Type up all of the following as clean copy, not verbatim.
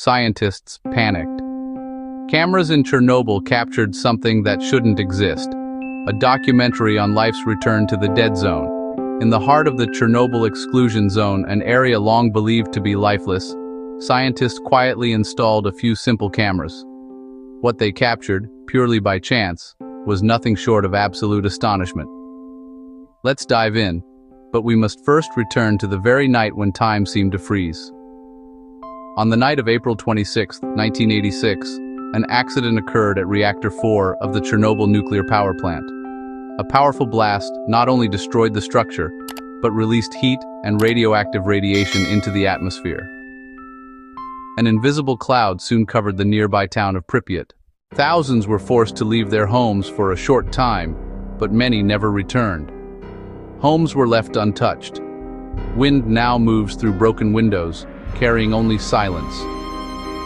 Scientists panicked. Cameras in Chernobyl captured something that shouldn't exist, a documentary on life's return to the dead zone. In the heart of the Chernobyl exclusion zone, an area long believed to be lifeless, scientists quietly installed a few simple cameras. What they captured, purely by chance, was nothing short of absolute astonishment. Let's dive in, but we must first return to the very night when time seemed to freeze. On the night of April 26, 1986, an accident occurred at Reactor 4 of the Chernobyl nuclear power plant. A powerful blast not only destroyed the structure, but released heat and radioactive radiation into the atmosphere. An invisible cloud soon covered the nearby town of Pripyat. Thousands were forced to leave their homes for a short time, but many never returned. Homes were left untouched. Wind now moves through broken windows, carrying only silence.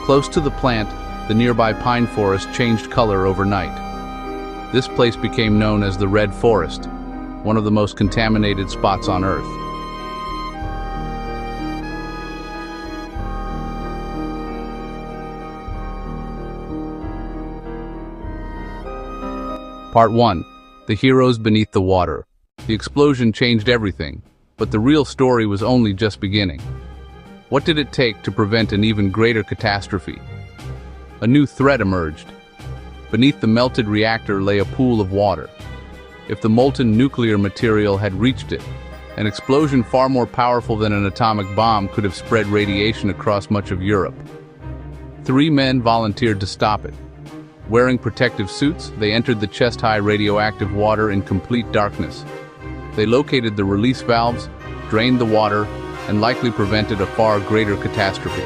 Close to the plant, the nearby pine forest changed color overnight. This place became known as the Red Forest, one of the most contaminated spots on Earth. Part 1. The Heroes Beneath the Water. The explosion changed everything, but the real story was only just beginning. What did it take to prevent an even greater catastrophe? A new threat emerged. Beneath the melted reactor lay a pool of water. If the molten nuclear material had reached it, an explosion far more powerful than an atomic bomb could have spread radiation across much of Europe. 3 men volunteered to stop it. Wearing protective suits, they entered the chest-high radioactive water in complete darkness. They located the release valves, drained the water, and likely prevented a far greater catastrophe.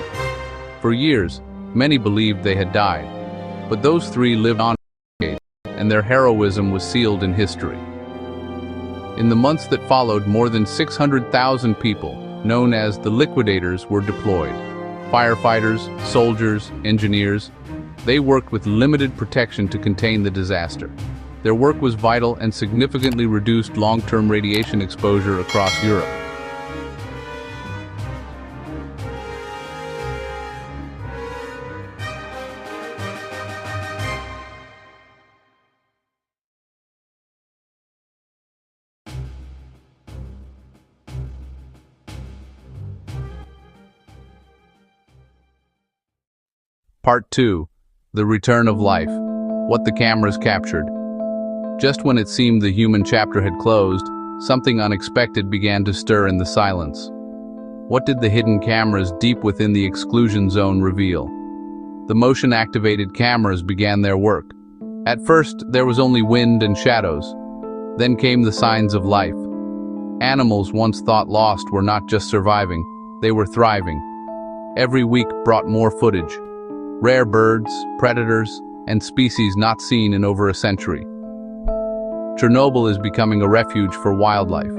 For years, many believed they had died, but those 3 lived on, and their heroism was sealed in history. In the months that followed, more than 600,000 people, known as the liquidators, were deployed. Firefighters, soldiers, engineers. They worked with limited protection to contain the disaster. Their work was vital and significantly reduced long-term radiation exposure across Europe. Part 2. The Return of Life. What the cameras captured. Just when it seemed the human chapter had closed, something unexpected began to stir in the silence. What did the hidden cameras deep within the exclusion zone reveal? The motion-activated cameras began their work. At first, there was only wind and shadows. Then came the signs of life. Animals once thought lost were not just surviving, they were thriving. Every week brought more footage. Rare birds, predators, and species not seen in over a century. Chernobyl is becoming a refuge for wildlife.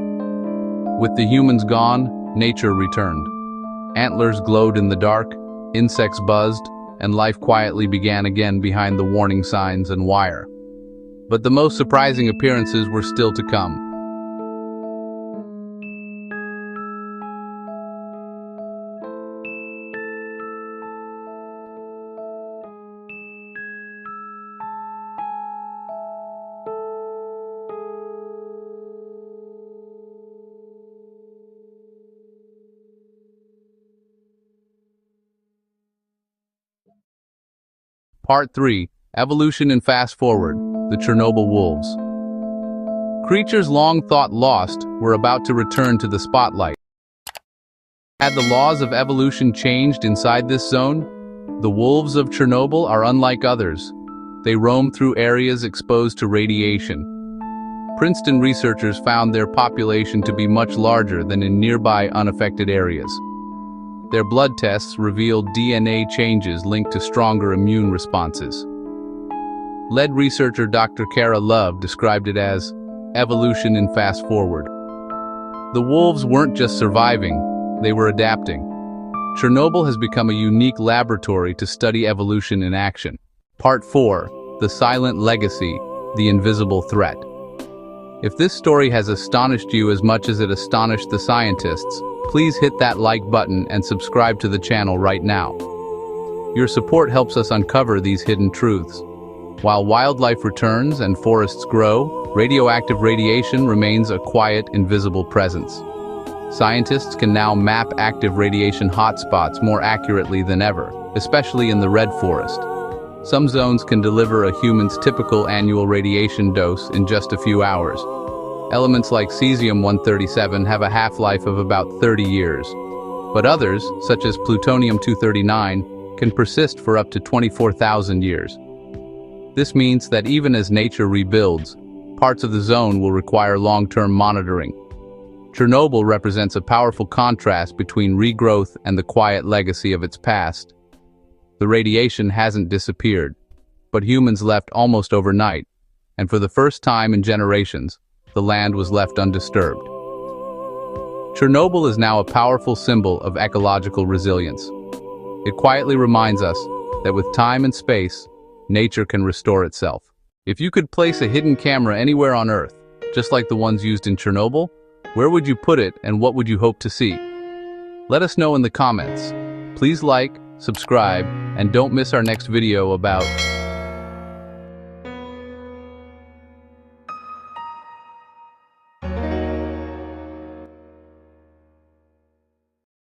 With the humans gone, nature returned. Antlers glowed in the dark, insects buzzed, and life quietly began again behind the warning signs and wire. But the most surprising appearances were still to come. Part 3. Evolution and Fast Forward. The Chernobyl Wolves. Creatures long thought lost were about to return to the spotlight. Had the laws of evolution changed inside this zone? The wolves of Chernobyl are unlike others. They roam through areas exposed to radiation. Princeton researchers found their population to be much larger than in nearby unaffected areas. Their blood tests revealed DNA changes linked to stronger immune responses. Lead researcher Dr. Kara Love described it as evolution in fast forward. The wolves weren't just surviving, they were adapting. Chernobyl has become a unique laboratory to study evolution in action. Part 4. The Silent Legacy, the Invisible Threat. If this story has astonished you as much as it astonished the scientists, please hit that like button and subscribe to the channel right now. Your support helps us uncover these hidden truths. While wildlife returns and forests grow, radioactive radiation remains a quiet, invisible presence. Scientists can now map active radiation hotspots more accurately than ever, especially in the Red Forest. Some zones can deliver a human's typical annual radiation dose in just a few hours. Elements like cesium-137 have a half-life of about 30 years. But others, such as plutonium-239, can persist for up to 24,000 years. This means that even as nature rebuilds, parts of the zone will require long-term monitoring. Chernobyl represents a powerful contrast between regrowth and the quiet legacy of its past. The radiation hasn't disappeared, but humans left almost overnight, and for the first time in generations, the land was left undisturbed. Chernobyl is now a powerful symbol of ecological resilience. It quietly reminds us that with time and space, nature can restore itself. If you could place a hidden camera anywhere on Earth, just like the ones used in Chernobyl, where would you put it and what would you hope to see? Let us know in the comments. Please like, subscribe, and don't miss our next video about